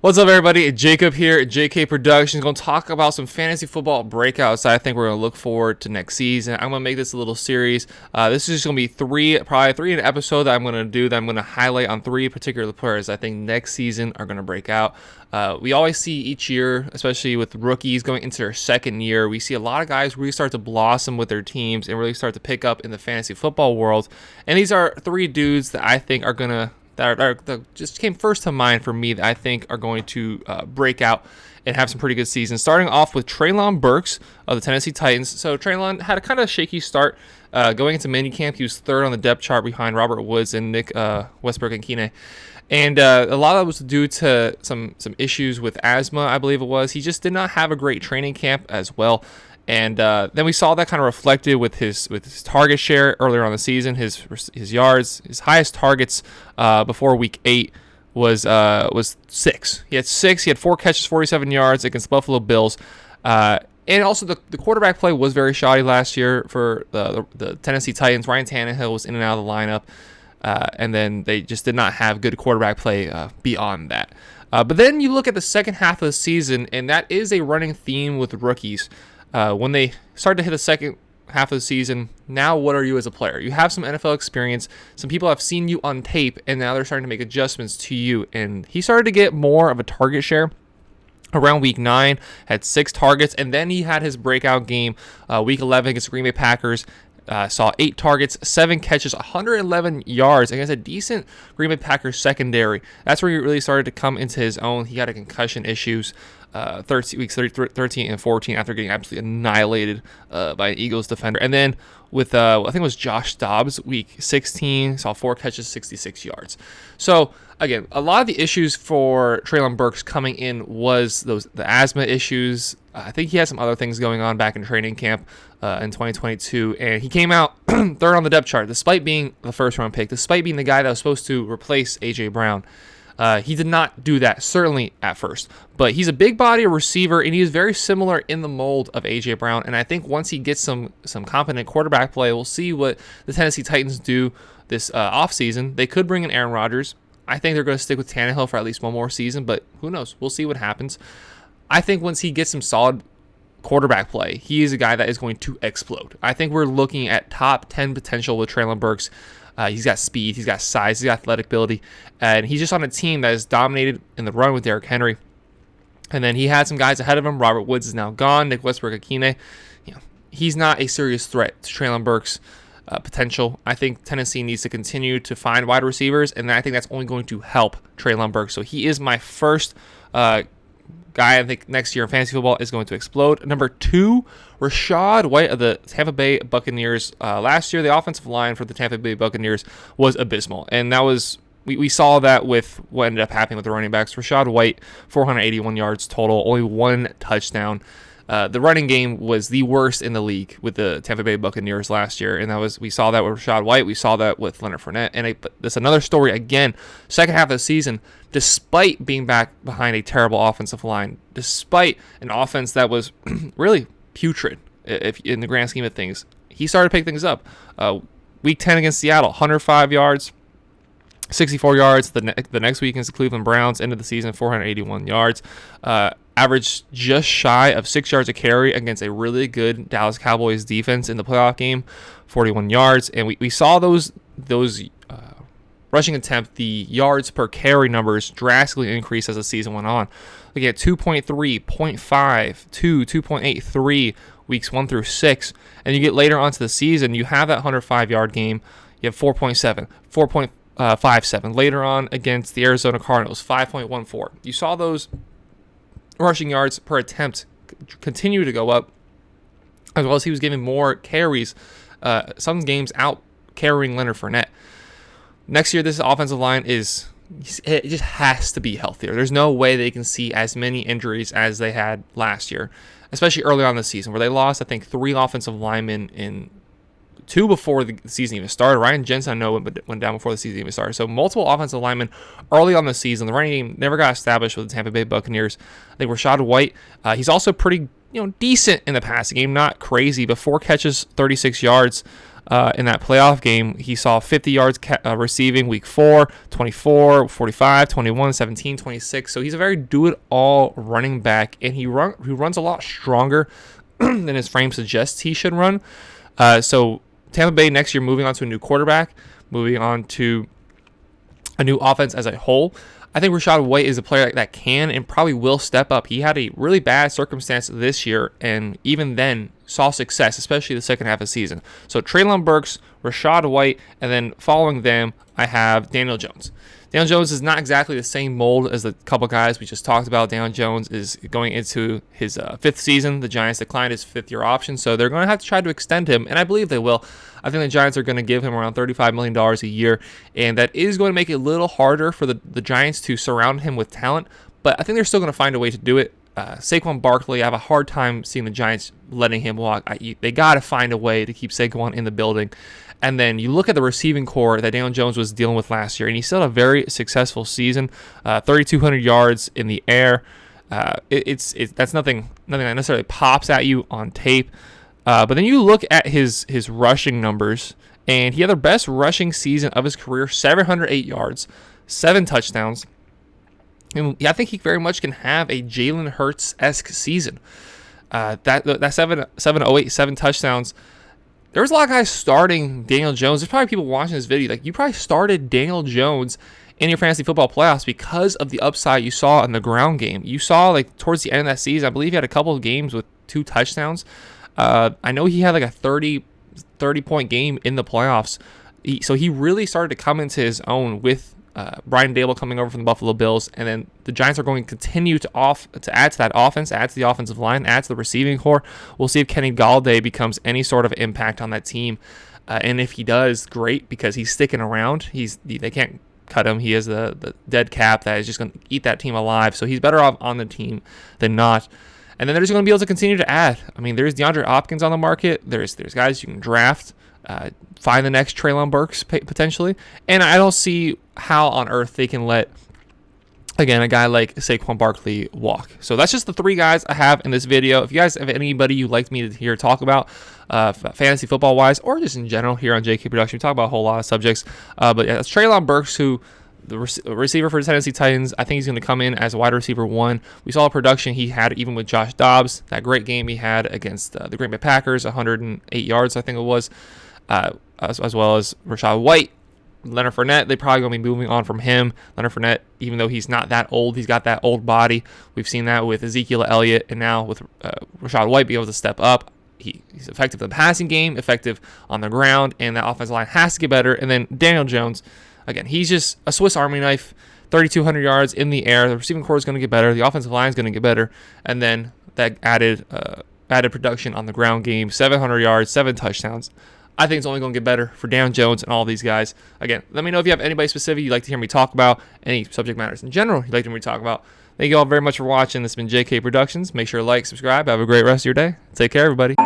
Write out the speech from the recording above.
What's up, everybody? Jacob here at JK Productions. Going to talk about some fantasy football breakouts that I think we're going to look forward to next season. I'm going to make this a little series. This is just going to be probably three in an episode that I'm going to do. That I'm going to highlight on three particular players I think next season are going to break out. We always see each year, especially with rookies going into their second year, we see a lot of guys really start to blossom with their teams and really start to pick up in the fantasy football world. And these are three dudes that I think are going to that just came first to mind for me that I think are going to break out and have some pretty good seasons. Starting off with Treylon Burks of the Tennessee Titans. So Treylon had a kind of shaky start going into minicamp. He was third on the depth chart behind Robert Woods and Nick Westbrook-Ikhine. And a lot of that was due to some issues with asthma, I believe it was. He just did not have a great training camp as well. And then we saw that kind of reflected with his target share earlier on the season. His yards, his highest targets before week 8 was 6. He had 6. He had 4 catches, 47 yards against Buffalo Bills. And also the quarterback play was very shoddy last year for the Tennessee Titans. Ryan Tannehill was in and out of the lineup. And then they just did not have good quarterback play beyond that. But then you look at the second half of the season, and that is a running theme with rookies. When they start to hit the second half of the season, now what are you as a player? You have some NFL experience. Some people have seen you on tape, and now they're starting to make adjustments to you. And he started to get more of a target share around week 9, had 6 targets, and then he had his breakout game week 11 against the Green Bay Packers. Saw 8 targets, 7 catches, 111 yards against a decent Green Bay Packers secondary. That's where he really started to come into his own. He had a concussion issues weeks 13 and 14 after getting absolutely annihilated by an Eagles defender. And then with, I think it was Josh Dobbs, week 16, saw 4 catches, 66 yards. So, again, a lot of the issues for Treylon Burks coming in was the asthma issues. I think he had some other things going on back in training camp in 2022, and he came out third on the depth chart, despite being the first-round pick, despite being the guy that was supposed to replace A.J. Brown. He did not do that, certainly at first. But he's a big body receiver, and he is very similar in the mold of A.J. Brown. And I think once he gets some competent quarterback play, we'll see what the Tennessee Titans do this offseason. They could bring in Aaron Rodgers. I think they're going to stick with Tannehill for at least one more season, but who knows? We'll see what happens. I think once he gets some solid quarterback play, he is a guy that is going to explode. I think we're looking at top 10 potential with Treylon Burks. He's got speed, he's got size, he's got athletic ability, and he's just on a team that is dominated in the run with Derrick Henry. And then he had some guys ahead of him. Robert Woods is now gone. Nick Westbrook-Ikhine, he's not a serious threat to Treylon Burks' potential. I think Tennessee needs to continue to find wide receivers, and I think that's only going to help Treylon Burks. So he is my first guy I think next year in fantasy football is going to explode. Number 2, Rachaad White of the Tampa Bay Buccaneers. Last year, the offensive line for the Tampa Bay Buccaneers was abysmal, and that was we saw that with what ended up happening with the running backs. Rachaad White, 481 yards total, only 1 touchdown. The running game was the worst in the league with the Tampa Bay Buccaneers last year, and we saw that with Rachaad White. We saw that with Leonard Fournette, and that's another story again. Second half of the season, despite being back behind a terrible offensive line, despite an offense that was really putrid if in the grand scheme of things, he started to pick things up. Week 10 against Seattle, 105 yards. 64 yards the next week against the Cleveland Browns. End of the season, 481 yards. Averaged just shy of 6 yards a carry against a really good Dallas Cowboys defense in the playoff game, 41 yards. And we saw those rushing attempt, the yards per carry numbers drastically increase as the season went on. Look at 2.3, 0.5, 2, 2.83 weeks 1 through 6. And you get later onto the season, you have that 105-yard game. You have 4.7, 4.57. Later on against the Arizona Cardinals, 5.14. You saw those rushing yards per attempt continue to go up, as well as he was giving more carries, some games out carrying Leonard Fournette. Next year, this offensive line it just has to be healthier. There's no way they can see as many injuries as they had last year, especially early on in the season, where they lost, I think, 3 offensive linemen in 2 before the season even started. Ryan Jensen, I know, went down before the season even started. So multiple offensive linemen early on the season. The running game never got established with the Tampa Bay Buccaneers. I think Rachaad White, he's also pretty decent in the passing game, not crazy, but 4 catches, 36 yards. In that playoff game, he saw 50 yards receiving week 4, 24, 45, 21, 17, 26. So he's a very do-it-all running back, and he runs a lot stronger than his frame suggests he should run. So Tampa Bay next year moving on to a new quarterback, moving on to a new offense as a whole. I think Rachaad White is a player that can and probably will step up. He had a really bad circumstance this year, and even then saw success, especially the second half of the season. So Treylon Burks, Rachaad White, and then following them, I have Daniel Jones. Daniel Jones is not exactly the same mold as the couple guys we just talked about. Daniel Jones is going into his 5th season. The Giants declined his 5th-year option, so they're going to have to try to extend him, and I believe they will. I think the Giants are going to give him around $35 million a year, and that is going to make it a little harder for the Giants to surround him with talent, but I think they're still going to find a way to do it. Saquon Barkley, I have a hard time seeing the Giants letting him walk. They got to find a way to keep Saquon in the building. And then you look at the receiving core that Daniel Jones was dealing with last year, and he still had a very successful season, 3,200 yards in the air. That's nothing that necessarily pops at you on tape. But then you look at his rushing numbers, and he had the best rushing season of his career, 708 yards, 7 touchdowns. And I think he very much can have a Jalen Hurts-esque season. That 708, 7 touchdowns. There was a lot of guys starting Daniel Jones. There's probably people watching this video like, you probably started Daniel Jones in your fantasy football playoffs because of the upside you saw in the ground game. You saw like towards the end of that season, I believe he had a couple of games with 2 touchdowns. I know he had like a 30-point game in the playoffs. So he really started to come into his own with Brian Dable coming over from the Buffalo Bills, and then the Giants are going to continue to add to that offense, add to the offensive line, add to the receiving core. We'll see if Kenny Galladay becomes any sort of impact on that team, and if he does, great, because he's sticking around. They can't cut him. He has the dead cap that is just going to eat that team alive, so he's better off on the team than not. And then they're just going to be able to continue to add. I mean, there's DeAndre Hopkins on the market. There's guys you can draft. Find the next Treylon Burks potentially, and I don't see how on earth they can let, again, a guy like Saquon Barkley walk. So that's just the 3 guys I have in this video. If you guys have anybody you'd like me to hear talk about fantasy football wise, or just in general here on JK Production, we talk about a whole lot of subjects. But yeah, it's Treylon Burks, who the receiver for the Tennessee Titans. I think he's going to come in as wide receiver 1. We saw the production he had even with Josh Dobbs, that great game he had against the Green Bay Packers, 108 yards I think it was. As well as Rachaad White, Leonard Fournette. They're probably going to be moving on from him. Leonard Fournette, even though he's not that old, he's got that old body. We've seen that with Ezekiel Elliott, and now with Rachaad White being able to step up. He's effective in the passing game, effective on the ground, and that offensive line has to get better. And then Daniel Jones, again, he's just a Swiss Army knife, 3,200 yards in the air. The receiving core is going to get better. The offensive line is going to get better. And then that added production on the ground game, 700 yards, 7 touchdowns. I think it's only going to get better for Daniel Jones and all these guys. Again, let me know if you have anybody specific you'd like to hear me talk about, any subject matters in general you'd like to hear me talk about. Thank you all very much for watching. This has been JK Productions. Make sure to like, subscribe. Have a great rest of your day. Take care, everybody.